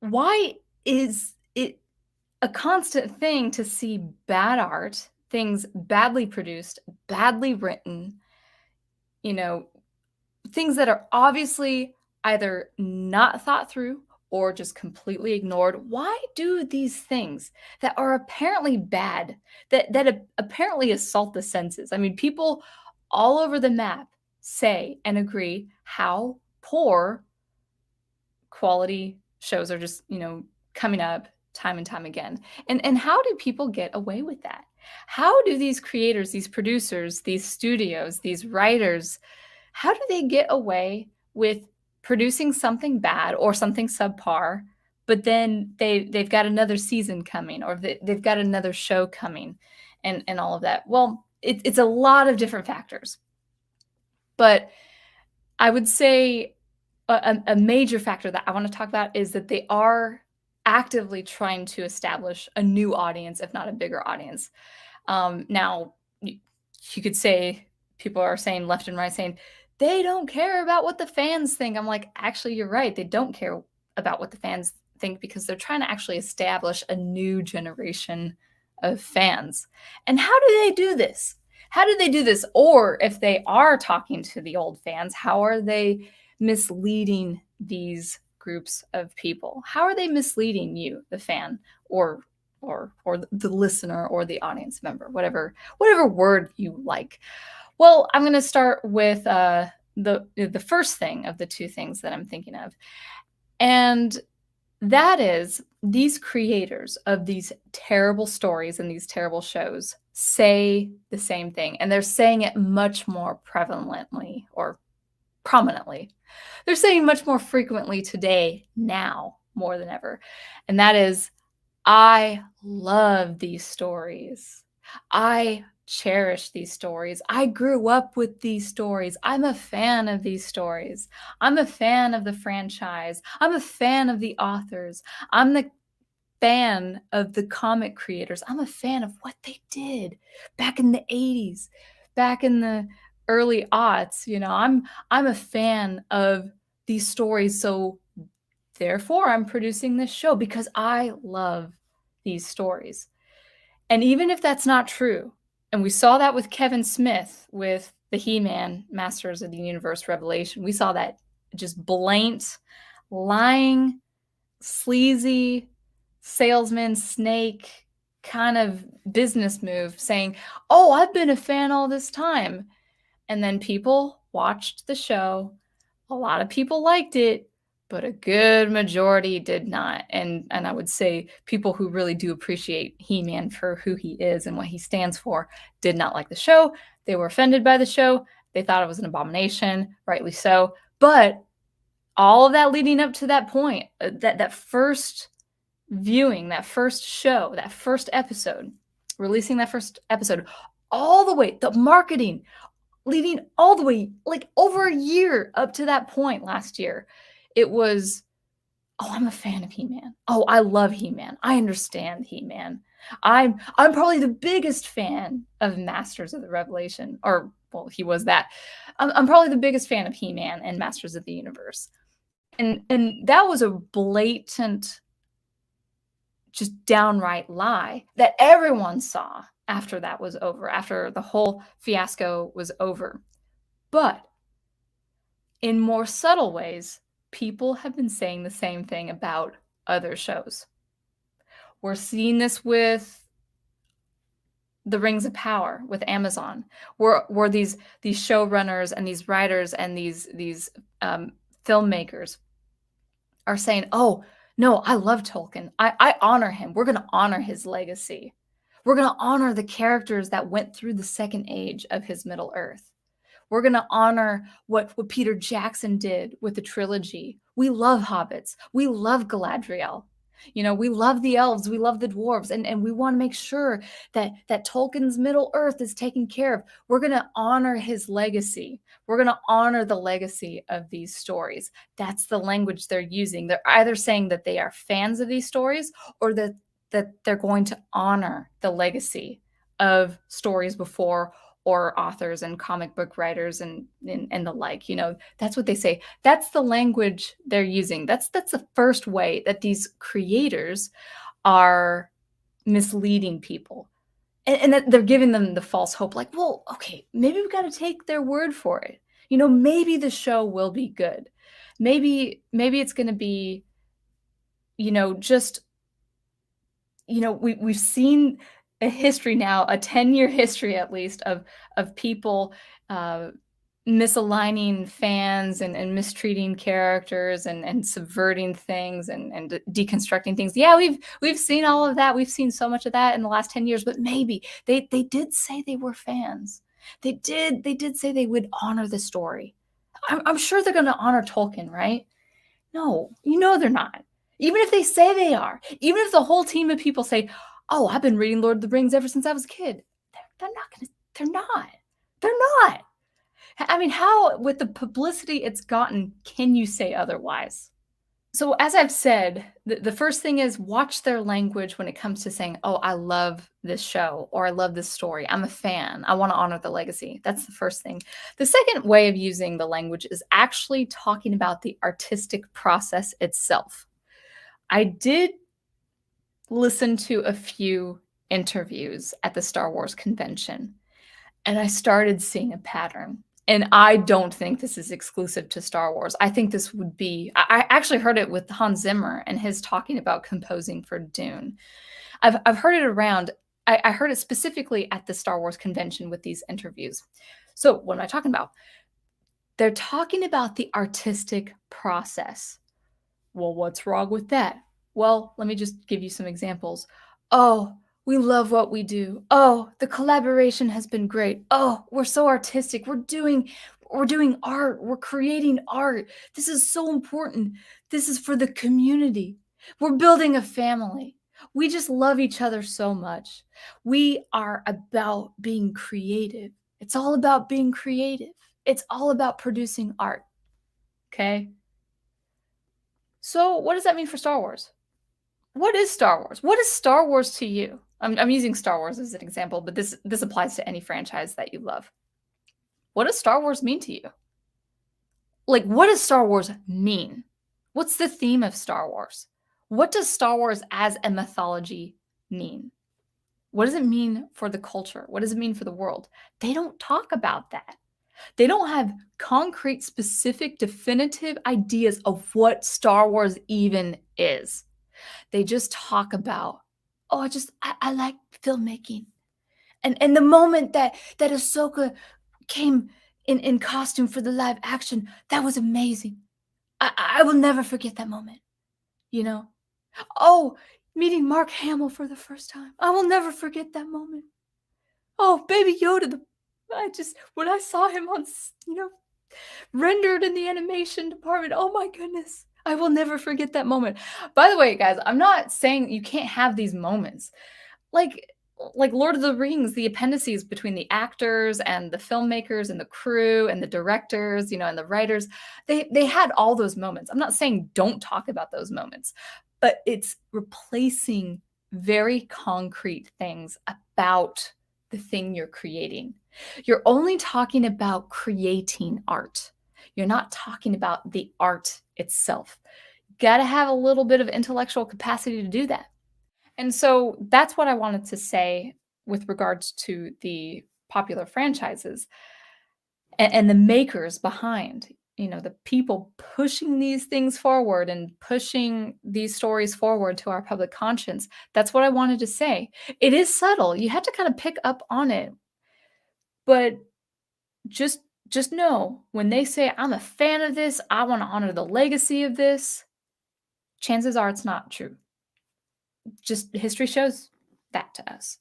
why is it a constant thing to see bad art, things badly produced, badly written, you know, things that are obviously either not thought through or just completely ignored? Why do these things that are apparently bad, that apparently assault the senses? I mean, people all over the map say and agree how poor quality shows are just, coming up time and time again. And how do people get away with that? How do these creators, these producers, these studios, these writers, how do they get away with producing something bad or something subpar, but then they've got another season coming, or they've got another show coming, and all of that? Well, it's a lot of different factors, but I would say a major factor that I want to talk about is that they are actively trying to establish a new audience, if not a bigger audience. Now, you could say, people are saying left and right, saying they don't care about what the fans think. I'm like, actually, you're right. They don't care about what the fans think because they're trying to actually establish a new generation of fans. And how do they do this? How do they do this? Or if they are talking to the old fans, how are they misleading these groups of people? How are they misleading you, the fan, or the listener, or the audience member, whatever word you like? Well, I'm going to start with the first thing of the two things that I'm thinking of, and that is these creators of these terrible stories and these terrible shows say the same thing, and they're saying it much more prevalently or prominently. They're saying much more frequently today, now, more than ever. And that is, I love these stories. I cherish these stories. I grew up with these stories. I'm a fan of these stories. I'm a fan of the franchise. I'm a fan of the authors. I'm the fan of the comic creators. I'm a fan of what they did back in the 80s, back in the early aughts. I'm a fan of these stories, so therefore I'm producing this show because I love these stories. And even if that's not true, and we saw that with Kevin Smith with the He-Man Masters of the Universe Revelation, we saw that just blatant, lying, sleazy, salesman, snake kind of business move, saying, oh, I've been a fan all this time. And then people watched the show. A lot of people liked it, but a good majority did not. And I would say people who really do appreciate He-Man for who he is and what he stands for did not like the show. They were offended by the show. They thought it was an abomination, rightly so. But all of that leading up to that point, that first viewing, that first show, that first episode, releasing that first episode, all the way, the marketing leading all the way, like over a year up to that point last year, it was, oh, I'm a fan of He-Man. Oh, I love He-Man. I understand He-Man. I'm probably the biggest fan of Masters of the Revelation, or well, he was that. I'm probably the biggest fan of He-Man and Masters of the Universe. And that was a blatant, just downright lie that everyone saw after that was over, after the whole fiasco was over. But in more subtle ways, people have been saying the same thing about other shows. We're seeing this with the Rings of Power with Amazon, where these showrunners and these writers and these filmmakers are saying, oh, no, I love Tolkien. I honor him. We're going to honor his legacy. We're going to honor the characters that went through the second age of his Middle Earth. We're going to honor what Peter Jackson did with the trilogy. We love hobbits. We love Galadriel. We love the elves. We love the dwarves. And we want to make sure that Tolkien's Middle Earth is taken care of. We're going to honor his legacy. We're going to honor the legacy of these stories. That's the language they're using. They're either saying that they are fans of these stories, or that they're going to honor the legacy of stories before, or authors and comic book writers and the like, that's what they say. That's the language they're using. That's the first way that these creators are misleading people. And that they're giving them the false hope, like, well, okay, maybe we got to take their word for it. Maybe the show will be good. Maybe it's going to be, just we've seen a history now, a 10-year history at least of people uh, misaligning fans and mistreating characters and subverting things and deconstructing things. Yeah, we've seen all of that. We've seen so much of that in the last 10 years, but maybe they did say they were fans. They did say they would honor the story. I'm sure they're going to honor Tolkien, right? No, they're not. Even if they say they are, even if the whole team of people say, "Oh, I've been reading Lord of the Rings ever since I was a kid," they're not gonna. They're not. They're not. I mean, how, with the publicity it's gotten, can you say otherwise? So, as I've said, the first thing is watch their language when it comes to saying, "Oh, I love this show," or "I love this story. I'm a fan. I want to honor the legacy." That's the first thing. The second way of using the language is actually talking about the artistic process itself. I did listen to a few interviews at the Star Wars convention, and I started seeing a pattern. And I don't think this is exclusive to Star Wars. I think this would be, I actually heard it with Hans Zimmer and his talking about composing for Dune. I've heard it around. I heard it specifically at the Star Wars convention with these interviews. So what am I talking about? They're talking about the artistic process. Well, what's wrong with that? Well, let me just give you some examples. Oh, we love what we do. Oh, the collaboration has been great. Oh, we're so artistic. We're doing art. We're creating art. This is so important. This is for the community. We're building a family. We just love each other so much. We are about being creative. It's all about being creative. It's all about producing art. Okay? So, what does that mean for Star Wars? What is Star Wars? What is Star Wars to you? I'm using Star Wars as an example, but this applies to any franchise that you love. What does Star Wars mean to you? Like, what does Star Wars mean? What's the theme of Star Wars? What does Star Wars as a mythology mean? What does it mean for the culture? What does it mean for the world? They don't talk about that. They don't have concrete, specific, definitive ideas of what Star Wars even is. They just talk about, oh, I like filmmaking. And the moment that Ahsoka came in costume for the live action, that was amazing. I will never forget that moment, you know? Oh, meeting Mark Hamill for the first time. I will never forget that moment. Oh, Baby Yoda, when I saw him rendered in the animation department, oh my goodness. I will never forget that moment. By the way, guys, I'm not saying you can't have these moments. Like like Lord of the Rings, the appendices between the actors and the filmmakers and the crew and the directors, and the writers, they had all those moments. I'm not saying don't talk about those moments, but it's replacing very concrete things about the thing you're creating. You're only talking about creating art. You're not talking about the art itself. Got to have a little bit of intellectual capacity to do that. And so that's what I wanted to say with regards to the popular franchises and the makers behind, the people pushing these things forward and pushing these stories forward to our public conscience. That's what I wanted to say. It is subtle. You have to kind of pick up on it. But just know when they say, I'm a fan of this, I want to honor the legacy of this, chances are it's not true. Just history shows that to us.